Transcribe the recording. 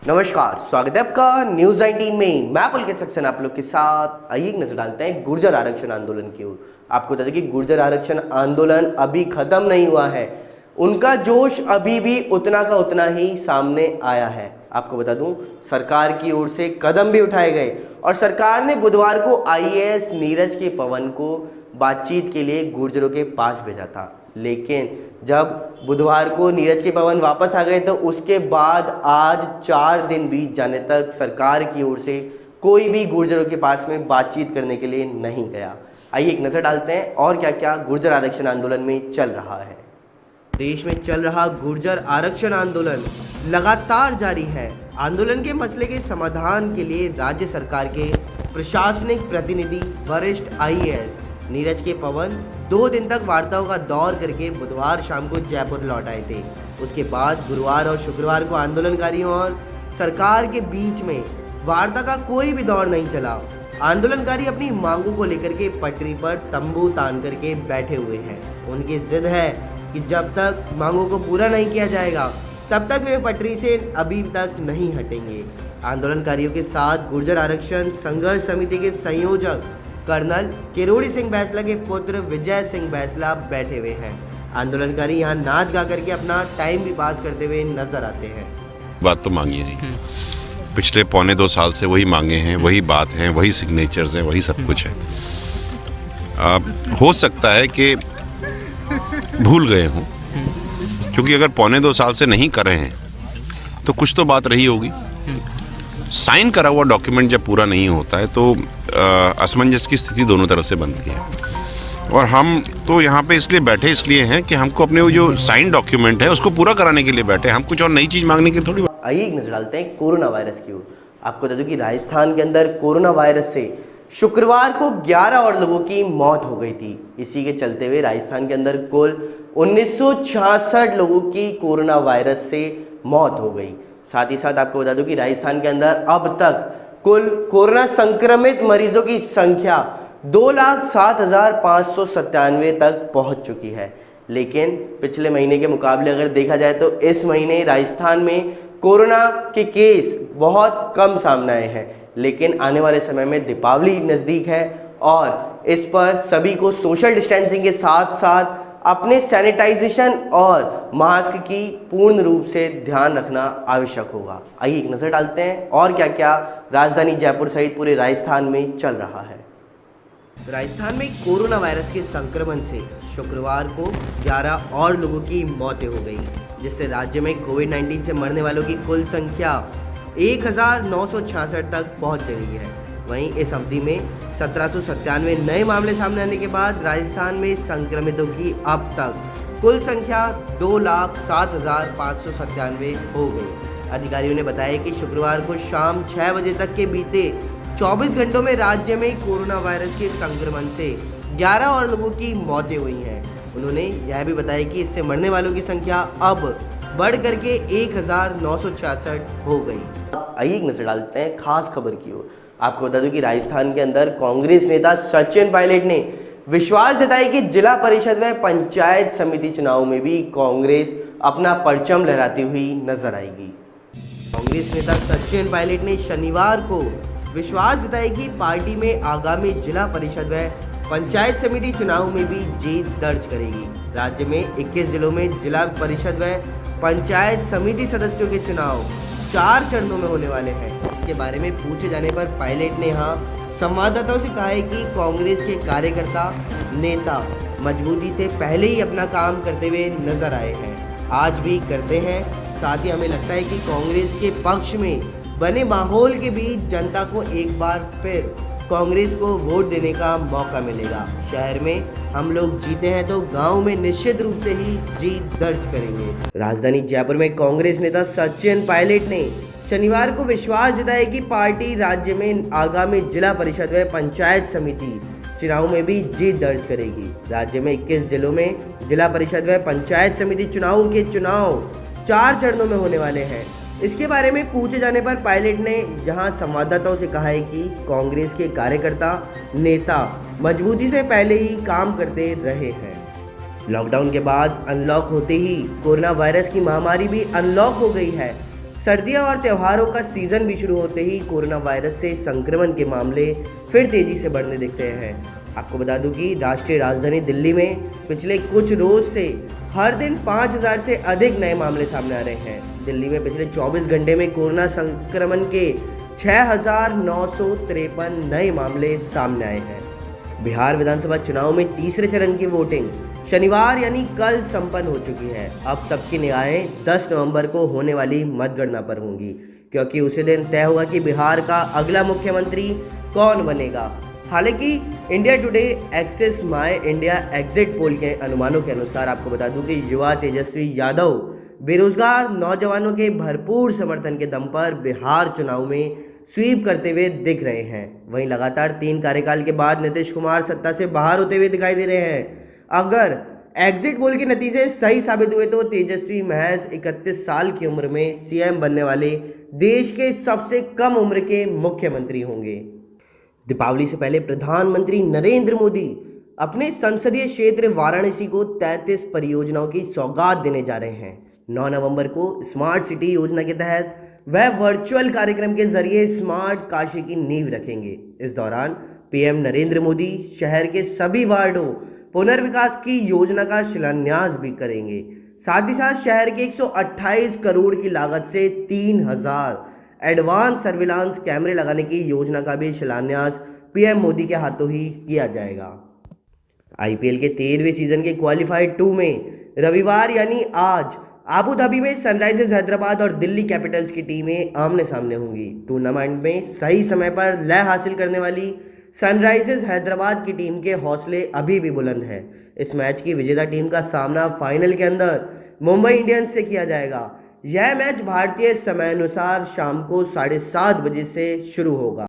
नमस्कार, स्वागत है आपका न्यूज 19 में। मैं पुलकित सक्सेना आप लोग के साथ। आइए एक नजर डालते हैं गुर्जर आरक्षण आंदोलन की ओर। आपको बता दें कि गुर्जर आरक्षण आंदोलन अभी खत्म नहीं हुआ है, उनका जोश अभी भी उतना का उतना ही सामने आया है। आपको बता दूं, सरकार की ओर से कदम भी उठाए गए और सरकार ने बुधवार को आईएएस नीरज के पवन को बातचीत के लिए गुर्जरों के पास भेजा था। लेकिन जब बुधवार को नीरज के पवन वापस आ गए तो उसके बाद आज 4 दिन बीत जाने तक सरकार की ओर से कोई भी गुर्जरों के पास में बातचीत करने के लिए नहीं गया। आइए एक नज़र डालते हैं और क्या क्या गुर्जर आरक्षण आंदोलन में चल रहा है। देश में चल रहा गुर्जर आरक्षण आंदोलन लगातार जारी है। आंदोलन के मसले के समाधान के लिए राज्य सरकार के प्रशासनिक प्रतिनिधि वरिष्ठ आईएएस नीरज के पवन 2 दिन तक वार्ताओं का दौर करके बुधवार शाम को जयपुर लौट आए थे। उसके बाद गुरुवार और शुक्रवार को आंदोलनकारियों और सरकार के बीच में वार्ता का कोई भी दौर नहीं चला। आंदोलनकारी अपनी मांगों को लेकर के पटरी पर तंबू तान करके बैठे हुए हैं। उनकी जिद है कि जब तक मांगों को पूरा नहीं किया जाएगा तब तक वे पटरी से अभी तक नहीं हटेंगे। आंदोलनकारियों के साथ गुर्जर आरक्षण संघर्ष समिति के संयोजक कर्नल किरोड़ी सिंह बैसला के पुत्र विजय सिंह बैसला बैठे हुए हैं। आंदोलनकारी यहाँ नाच गा करके अपना टाइम भी पास करते हुए नजर आते हैं। बात तो मांगी नहीं, पिछले 1.25-2 साल से वही मांगे हैं, वही बात हैं, वही सिग्नेचर्स हैं, वही सब कुछ है। हो सकता है कि भूल गए हों, क्योंकि अगर 1.25-2 साल से नहीं कर रहे हैं तो कुछ तो बात रही होगी। साइन करा हुआ डॉक्यूमेंट जब पूरा नहीं होता है तो असमंजस की स्थिति दोनों तरफ से बनती है। और हम तो यहाँ पे इसलिए बैठे इसलिए हैं कि हमको अपने वो जो साइन डॉक्यूमेंट है उसको पूरा कराने के लिए बैठे, हम कुछ और नई चीज़ मांगने के लिए थोड़ी। आइए एक नजर डालते हैं कोरोना वायरस की ओर। आपको बता दूं कि राजस्थान के अंदर कोरोना वायरस से शुक्रवार को 11 और लोगों की मौत हो गई थी। इसी के चलते हुए राजस्थान के अंदर कुल 1966 लोगों की कोरोना वायरस से मौत हो गई। साथ ही साथ आपको बता दूं कि राजस्थान के अंदर अब तक कुल कोरोना संक्रमित मरीजों की संख्या 2,07,597 तक पहुंच चुकी है। लेकिन पिछले महीने के मुकाबले अगर देखा जाए तो इस महीने राजस्थान में कोरोना के केस बहुत कम सामने आए हैं। लेकिन आने वाले समय में दीपावली नज़दीक है और इस पर सभी को सोशल डिस्टेंसिंग के साथ साथ अपने सैनिटाइजेशन और मास्क की पूर्ण रूप से ध्यान रखना आवश्यक होगा। आइए एक नज़र डालते हैं और क्या क्या राजधानी जयपुर सहित पूरे राजस्थान में चल रहा है। राजस्थान में कोरोना वायरस के संक्रमण से शुक्रवार को 11 और लोगों की मौतें हो गई, जिससे राज्य में कोविड-19 से मरने वालों की कुल संख्या 1,966 तक पहुंच गई है। वहीं इस अवधि में 1797 नए मामले सामने आने के बाद राजस्थान में संक्रमितों की अब तक कुल संख्या 2,07,597 हो गई। अधिकारियों ने बताया कि शुक्रवार को शाम 6 बजे तक के बीते 24 घंटों में राज्य में कोरोना वायरस के संक्रमण से 11 और लोगों की मौतें हुई हैं। उन्होंने यह भी बताया कि इससे मरने वालों की संख्या अब बढ़ करके 1,966 हो गई। आइए एक नजर डालते हैं खास खबर की ओर। आपको बता दूं कि राजस्थान के अंदर कांग्रेस नेता सचिन पायलट ने विश्वास जताया कि जिला परिषद व पंचायत समिति चुनाव में भी कांग्रेस अपना परचम लहराती हुई नजर आएगी। कांग्रेस नेता सचिन पायलट ने शनिवार को विश्वास जताया कि पार्टी में आगामी जिला परिषद व पंचायत समिति चुनाव में भी जीत दर्ज करेगी। राज्य में 21 जिलों में जिला परिषद व पंचायत समिति सदस्यों के चुनाव 4 चरणों में होने वाले हैं। इसके बारे में पूछे जाने पर पायलट ने यहाँ संवाददाताओं से कहा है कि कांग्रेस के कार्यकर्ता नेता मजबूती से पहले ही अपना काम करते हुए नजर आए हैं, आज भी करते हैं। साथ ही हमें लगता है कि कांग्रेस के पक्ष में बने माहौल के बीच जनता को एक बार फिर कांग्रेस को वोट देने का मौका मिलेगा। शहर में हम लोग जीते हैं तो गांव में निश्चित रूप से ही जीत दर्ज करेंगे। राजधानी जयपुर में कांग्रेस नेता सचिन पायलट ने शनिवार को विश्वास जताया कि पार्टी राज्य में आगामी जिला परिषद व पंचायत समिति चुनाव में भी जीत दर्ज करेगी। राज्य में 21 जिलों में जिला परिषद व पंचायत समिति चुनाव के 4 चरणों में होने वाले हैं। इसके बारे में पूछे जाने पर पायलट ने यहां संवाददाताओं से कहा है कि कांग्रेस के कार्यकर्ता नेता मजबूती से पहले ही काम करते रहे हैं। लॉकडाउन के बाद अनलॉक होते ही कोरोना वायरस की महामारी भी अनलॉक हो गई है। सर्दियां और त्योहारों का सीजन भी शुरू होते ही कोरोना वायरस से संक्रमण के मामले फिर तेजी से बढ़ने दिख रहे हैं। आपको बता दूं कि राष्ट्रीय राजधानी दिल्ली में पिछले कुछ रोज से हर दिन 5000 से अधिक नए मामले सामने आ रहे हैं। दिल्ली में पिछले 24 घंटे में कोरोना संक्रमण के 6953 नए मामले सामने आए हैं। बिहार विधानसभा चुनाव में तीसरे चरण की वोटिंग शनिवार यानी कल संपन्न हो चुकी है। अब सबकी निगाहें 10 नवंबर को होने वाली मतगणना पर होंगी, क्योंकि उसी दिन तय होगा कि बिहार का अगला मुख्यमंत्री कौन बनेगा। हालांकि India Today Axis My India exit poll के अनुमानों के अनुसार आपको बता दूं कि युवा तेजस्वी यादव बेरोजगार नौजवानों के भरपूर समर्थन के दम पर बिहार चुनाव में स्वीप करते हुए दिख रहे हैं। वहीं लगातार 3 कार्यकाल के बाद नीतीश कुमार सत्ता से बाहर होते हुए दिखाई दे रहे हैं। अगर एग्जिट पोल के नतीजे सही साबित हुए तो तेजस्वी महज 31 साल की उम्र में सीएम बनने वाले देश के सबसे कम उम्र के मुख्यमंत्री होंगे। दीपावली से पहले प्रधानमंत्री नरेंद्र मोदी अपने संसदीय क्षेत्र वाराणसी को 33 परियोजनाओं की सौगात देने जा रहे हैं। 9 नवंबर को स्मार्ट सिटी योजना के तहत वह वर्चुअल कार्यक्रम के जरिए स्मार्ट काशी की नींव रखेंगे। इस दौरान पीएम नरेंद्र मोदी शहर के सभी वार्डों पुनर्विकास की योजना का शिलान्यास भी करेंगे। साथ ही साथ शहर के 128 करोड़ की लागत से 3000 एडवांस सर्विलांस कैमरे लगाने की योजना का भी शिलान्यास पीएम मोदी के हाथों ही किया जाएगा। आईपीएल के 13वें सीजन के क्वालिफायर 2 में रविवार यानी आज आबू धाबी में सनराइजर्स हैदराबाद और दिल्ली कैपिटल्स की टीमें आमने सामने होंगी। टूर्नामेंट में सही समय पर लय हासिल करने वाली सनराइजर्स हैदराबाद की टीम के हौसले अभी भी बुलंद हैं। इस मैच की विजेता टीम का सामना फाइनल के अंदर मुंबई इंडियंस से किया जाएगा। यह मैच भारतीय समयानुसार शाम को 7:30 बजे से शुरू होगा।